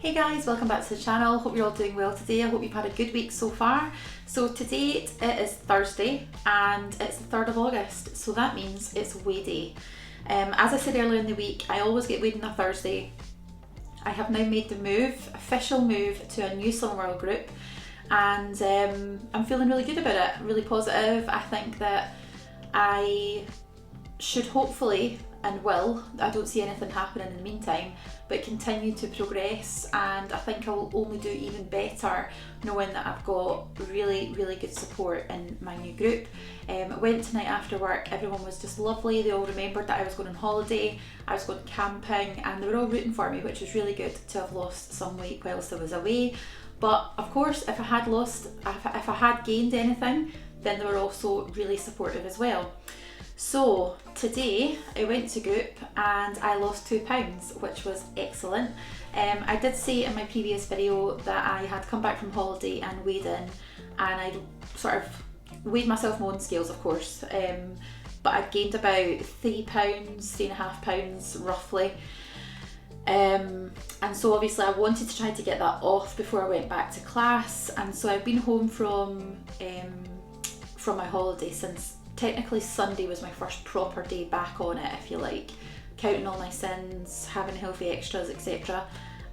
Hey guys, welcome back to the channel. Hope you're all doing well today. I hope you've had a good week so far. So today it is Thursday and it's the 3rd of August, so that means it's weigh day. As I said earlier in the week, I always get weighed on a Thursday. I have now made the official move to a new Slimming World group, and I'm feeling really good about it, really positive. I think that I should hopefully and will, I don't see anything happening in the meantime, but continue to progress, and I think I'll only do even better knowing that I've got really good support in my new group. Went tonight after work, everyone was just lovely. They all remembered that I was going on holiday, I was going camping, and they were all rooting for me, which was really good to have lost some weight whilst I was away. But of course, if I had gained anything, then they were also really supportive as well. So today I went to Goop and I lost 2 pounds, which was excellent. I did say in my previous video that I had come back from holiday and weighed in, and I sort of weighed myself on my own scales, of course, but I'd gained about 3 pounds, 3.5 pounds roughly. And so obviously I wanted to try to get that off before I went back to class, and so I've been home from my holiday since technically Sunday was my first proper day back on it, if you like, counting all my sins, having healthy extras, etc.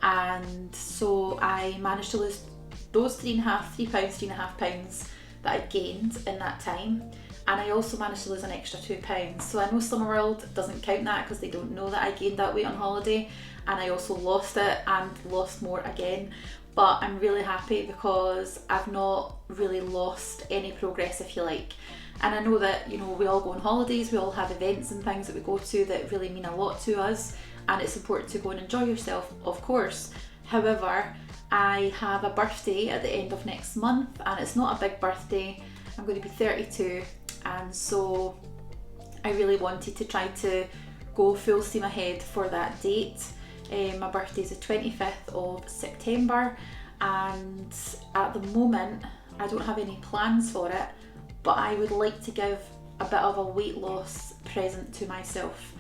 And so I managed to lose those 3.5 pounds that I'd gained in that time, and I also managed to lose an extra 2 pounds. So I know Slimming World doesn't count that because they don't know that I gained that weight on holiday, and I also lost it and lost more again. But I'm really happy because I've not really lost any progress, if you like. And I know that, you know, we all go on holidays, we all have events and things that we go to that really mean a lot to us, and it's important to go and enjoy yourself, of course. However, I have a birthday at the end of next month, and it's not a big birthday. I'm going to be 32, and so I really wanted to try to go full steam ahead for that date. My birthday is the 25th of September, and at the moment I don't have any plans for it, but I would like to give a bit of a weight loss present to myself.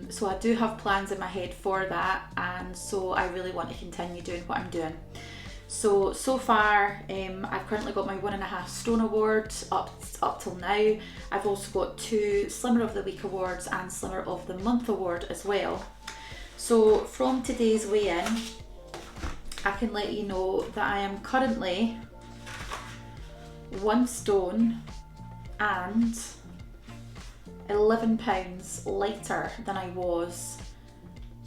So I do have plans in my head for that, and so I really want to continue doing what I'm doing. So far, I've currently got my 1.5 stone award up till now. I've also got 2 Slimmer of the Week awards and Slimmer of the Month award as well. So from today's weigh-in, I can let you know that I am currently 1 stone and 11 pounds lighter than I was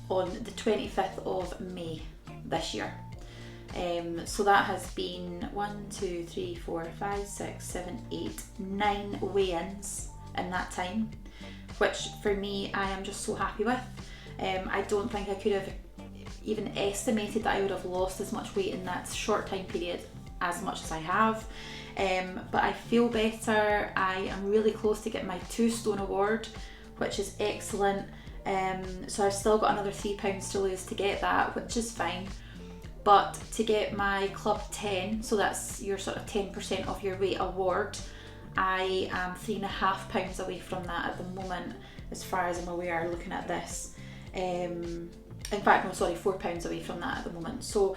on the 25th of May this year. So that has been 1, 2, 3, 4, 5, 6, 7, 8, 9 weigh-ins in that time, which for me I am just so happy with. I don't think I could have even estimated that I would have lost as much weight in that short time period as much as I have. But I feel better. I am really close to getting my 2 stone award, which is excellent. So I've still got another 3 pounds to lose to get that, which is fine. But to get my Club 10, so that's your sort of 10% of your weight award, I am 3.5 pounds away from that at the moment, as far as I'm aware, looking at this. In fact, no, sorry, 4 pounds away from that at the moment. So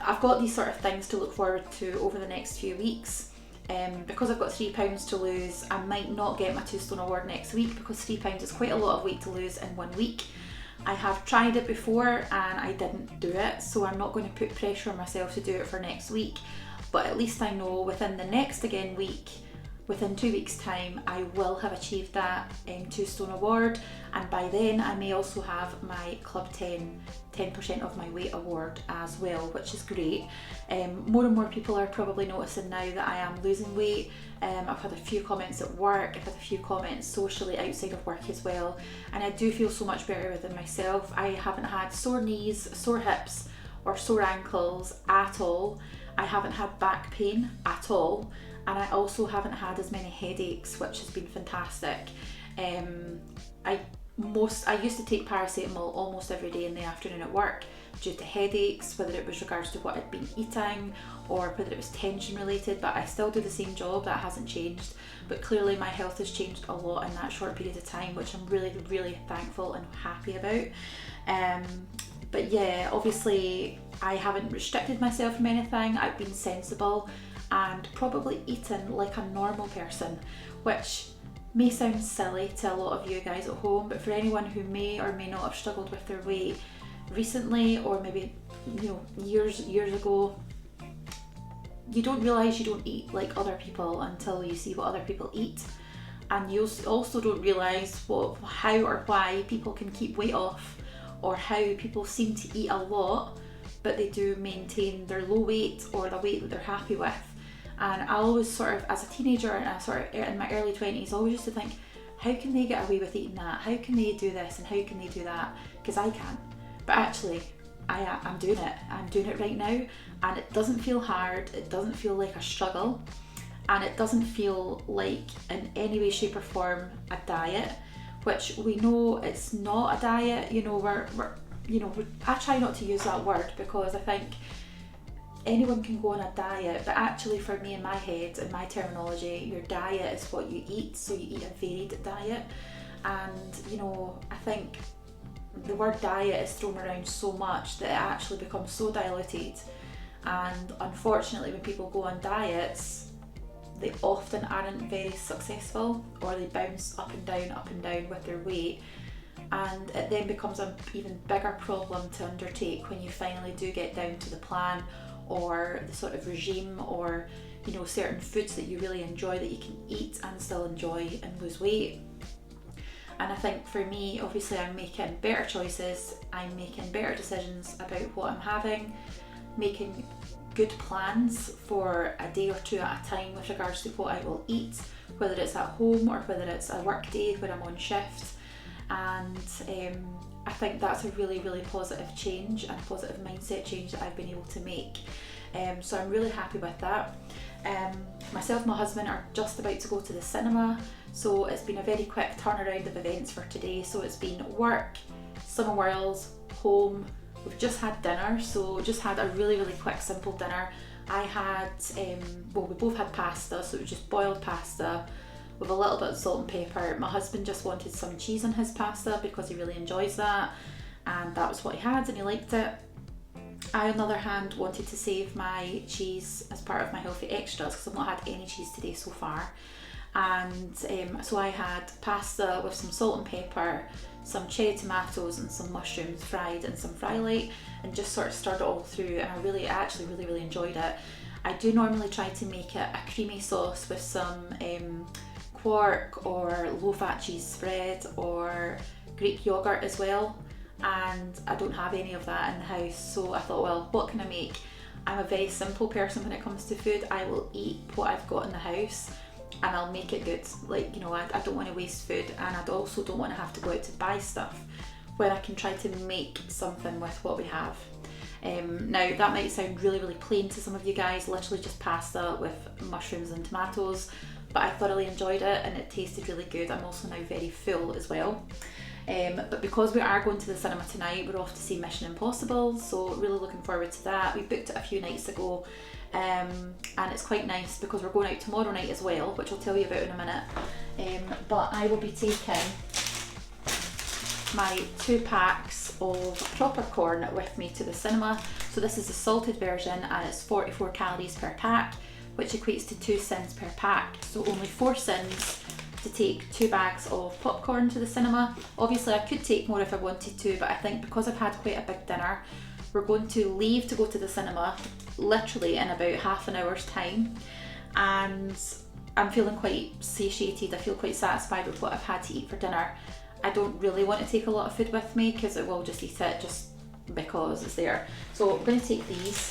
I've got these sort of things to look forward to over the next few weeks. Because I've got 3 pounds to lose, I might not get my 2 stone award next week, because 3 pounds is quite a lot of weight to lose in 1 week. I have tried it before and I didn't do it, so I'm not going to put pressure on myself to do it for next week. But at least I know within the next week, within 2 weeks' time, I will have achieved that 2 stone award, and by then I may also have my Club 10% of my weight award as well, which is great. More and more people are probably noticing now that I am losing weight. I've had a few comments at work, I've had a few comments socially outside of work as well, and I do feel so much better within myself. I haven't had sore knees, sore hips, or sore ankles at all. I haven't had back pain at all. And I also haven't had as many headaches, which has been fantastic. I used to take paracetamol almost every day in the afternoon at work due to headaches, whether it was regards to what I'd been eating or whether it was tension related, but I still do the same job, that hasn't changed. But clearly my health has changed a lot in that short period of time, which I'm really thankful and happy about. But yeah, obviously I haven't restricted myself from anything. I've been sensible and probably eaten like a normal person, which may sound silly to a lot of you guys at home, but for anyone who may or may not have struggled with their weight recently, or maybe years ago, you don't realise you don't eat like other people until you see what other people eat. And you also don't realise how or why people can keep weight off, or how people seem to eat a lot but they do maintain their low weight or the weight that they're happy with. And I always sort of, as a teenager and I sort of in my early 20s, I always used to think, how can they get away with eating that? How can they do this and how can they do that? Because I can't. But actually, I'm doing it. I'm doing it right now, and it doesn't feel hard. It doesn't feel like a struggle, and it doesn't feel like in any way, shape or form a diet, which we know it's not a diet. I try not to use that word because I think anyone can go on a diet, but actually for me in my head, in my terminology, your diet is what you eat, so you eat a varied diet. And I think the word diet is thrown around so much that it actually becomes so diluted, and unfortunately when people go on diets, they often aren't very successful, or they bounce up and down with their weight, and it then becomes an even bigger problem to undertake when you finally do get down to the plan or the sort of regime, or certain foods that you really enjoy that you can eat and still enjoy and lose weight. And I think for me, obviously I'm making better choices, I'm making better decisions about what I'm having, making good plans for a day or two at a time with regards to what I will eat, whether it's at home or whether it's a work day where I'm on shift. And I think that's a really, really positive change and a positive mindset change that I've been able to make. So I'm really happy with that. Myself and my husband are just about to go to the cinema, so it's been a very quick turnaround of events for today. So it's been work, Summer Worlds, home. We've just had dinner, so just had a really, really quick, simple dinner. I had, we both had pasta, so it was just boiled pasta with a little bit of salt and pepper. My husband just wanted some cheese on his pasta because he really enjoys that, and that was what he had and he liked it. I, on the other hand, wanted to save my cheese as part of my healthy extras because I've not had any cheese today so far. And so I had pasta with some salt and pepper, some cherry tomatoes and some mushrooms fried in some fry light, and just sort of stirred it all through, and I actually really enjoyed it. I do normally try to make it a creamy sauce with some quark or low-fat cheese spread or Greek yogurt as well, and I don't have any of that in the house, so I thought, well, what can I make? I'm a very simple person when it comes to food. I will eat what I've got in the house and I'll make it good. I don't want to waste food, and I also don't want to have to go out to buy stuff when I can try to make something with what we have. Now that might sound really, really plain to some of you guys, literally just pasta with mushrooms and tomatoes, but I thoroughly enjoyed it and it tasted really good. I'm also now very full as well. But because we are going to the cinema tonight, we're off to see Mission Impossible, so really looking forward to that. We booked it a few nights ago, and it's quite nice because we're going out tomorrow night as well, which I'll tell you about in a minute. But I will be taking my 2 packs of proper corn with me to the cinema. So this is the salted version and it's 44 calories per pack, which equates to 2 cents per pack. So only 4 cents to take 2 bags of popcorn to the cinema. Obviously I could take more if I wanted to, but I think because I've had quite a big dinner, we're going to leave to go to the cinema literally in about half an hour's time, and I'm feeling quite satiated. I feel quite satisfied with what I've had to eat for dinner. I don't really want to take a lot of food with me because I will just eat it just because it's there. So I'm going to take these.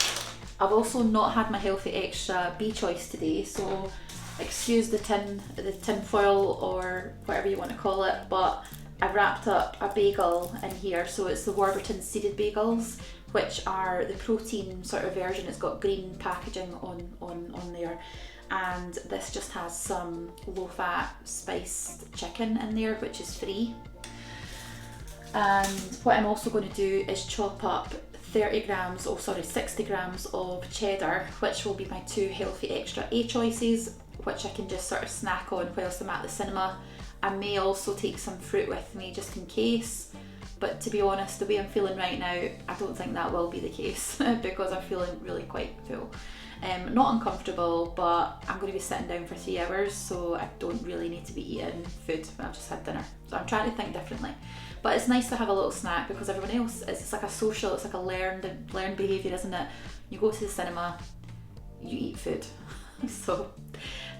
I've also not had my healthy extra B choice today, so excuse the tin foil or whatever you want to call it, but I've wrapped up a bagel in here. So it's the Warburton seeded bagels, which are the protein sort of version. It's got green packaging on there, and this just has some low-fat spiced chicken in there, which is free. And what I'm also going to do is chop up 60 grams of cheddar, which will be my 2 healthy extra A choices, which I can just sort of snack on whilst I'm at the cinema. I may also take some fruit with me just in case, But to be honest, the way I'm feeling right now, I don't think that will be the case because I'm feeling really quite full. Not uncomfortable, but I'm going to be sitting down for 3 hours, so I don't really need to be eating food. I've just had dinner. So I'm trying to think differently. But it's nice to have a little snack because everyone else, it's like a social, it's like a learned behaviour, isn't it? You go to the cinema, you eat food. So,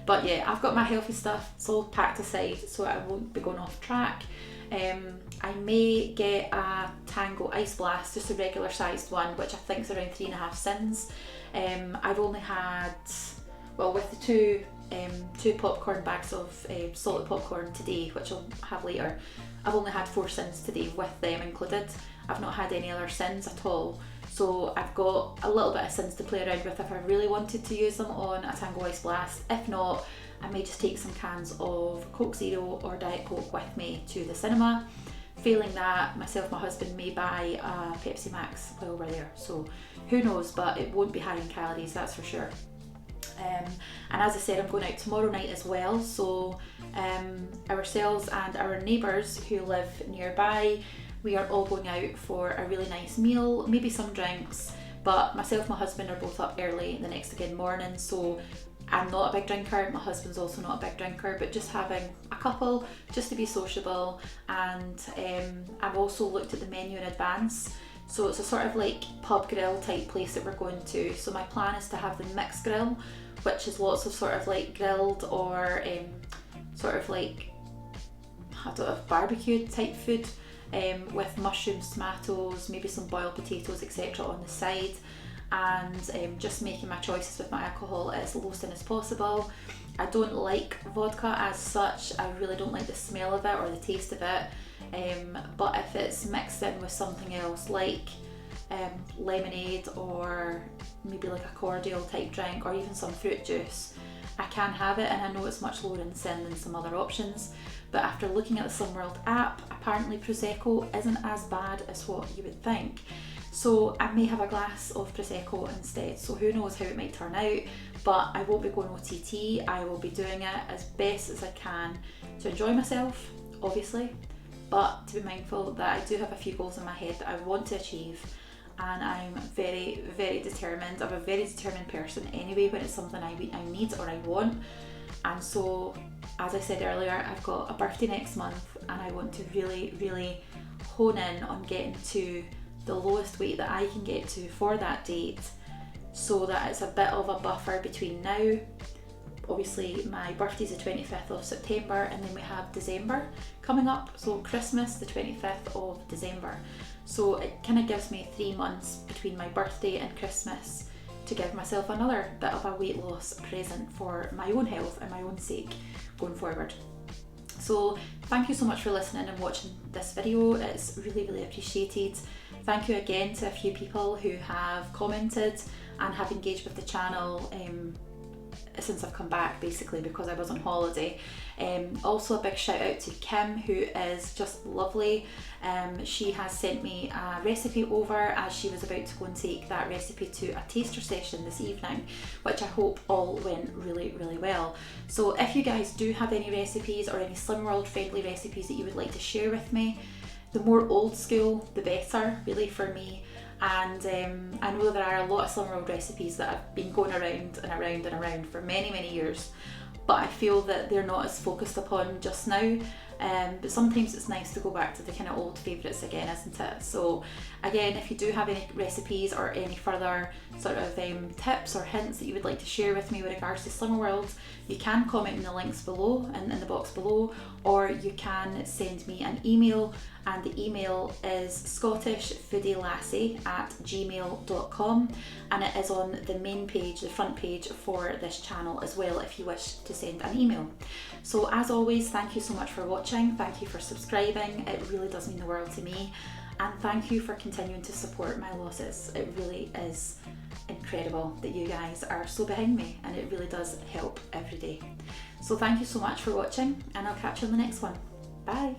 but yeah, I've got my healthy stuff, it's all packed aside so I won't be going off track. I may get a Tango Ice Blast, just a regular sized one, which I think is around 3.5 cents. I've only had, well, with the two popcorn bags of salted popcorn today, which I'll have later, I've only had 4 cents today with them included. I've not had any other sins at all. So I've got a little bit of sins to play around with if I really wanted to use them on a Tango Ice Blast. If not, I may just take some cans of Coke Zero or Diet Coke with me to the cinema. Failing that, myself and my husband may buy a Pepsi Max while we're there. So who knows, but it won't be high in calories, that's for sure. And as I said, I'm going out tomorrow night as well, so ourselves and our neighbours who live nearby, we are all going out for a really nice meal, maybe some drinks, but myself and my husband are both up early the next again morning, so I'm not a big drinker, my husband's also not a big drinker, but just having a couple just to be sociable. And I've also looked at the menu in advance. So it's a sort of like pub grill type place that we're going to. So my plan is to have the mixed grill, which is lots of sort of like grilled or sort of like, I don't know, barbecue type food with mushrooms, tomatoes, maybe some boiled potatoes, etc. on the side. And just making my choices with my alcohol as low sin as possible. I don't like vodka as such, I really don't like the smell of it or the taste of it. But if it's mixed in with something else like lemonade or maybe like a cordial type drink or even some fruit juice, I can have it, and I know it's much lower in sin than some other options. But after looking at the Sunworld app, apparently Prosecco isn't as bad as what you would think. So I may have a glass of Prosecco instead, so who knows how it might turn out, but I won't be going OTT. I will be doing it as best as I can to enjoy myself, obviously, but to be mindful that I do have a few goals in my head that I want to achieve, and I'm very, very determined. I'm a very determined person anyway when it's something I need or I want. And so, as I said earlier, I've got a birthday next month and I want to really, really hone in on getting to the lowest weight that I can get to for that date, so that it's a bit of a buffer between now. Obviously my birthday's the 25th of September, and then we have December coming up, so Christmas the 25th of December. So it kind of gives me 3 months between my birthday and Christmas to give myself another bit of a weight loss present for my own health and my own sake going forward. So thank you so much for listening and watching this video, it's really, really appreciated. Thank you again to a few people who have commented and have engaged with the channel since I've come back, basically because I was on holiday. Also a big shout out to Kim, who is just lovely. She has sent me a recipe over as she was about to go and take that recipe to a taster session this evening, which I hope all went really, really well. So if you guys do have any recipes or any Slimworld friendly recipes that you would like to share with me, the more old school the better, really, for me. And I know there are a lot of Slimworld recipes that have been going around and around and around for many, many years, but I feel that they're not as focused upon just now. But sometimes it's nice to go back to the kind of old favourites again, isn't it? So again, if you do have any recipes or any further sort of tips or hints that you would like to share with me with regards to Slimworld, you can comment in the links below and in the box below, or you can send me an email, and the email is scottishfoodielassie@gmail.com, and it is on the main page, the front page for this channel as well, if you wish to send an email. So as always, thank you so much for watching, thank you for subscribing, it really does mean the world to me, and thank you for continuing to support my losses. It really is incredible that you guys are so behind me, and it really does help every day. So thank you so much for watching, and I'll catch you on the next one. Bye!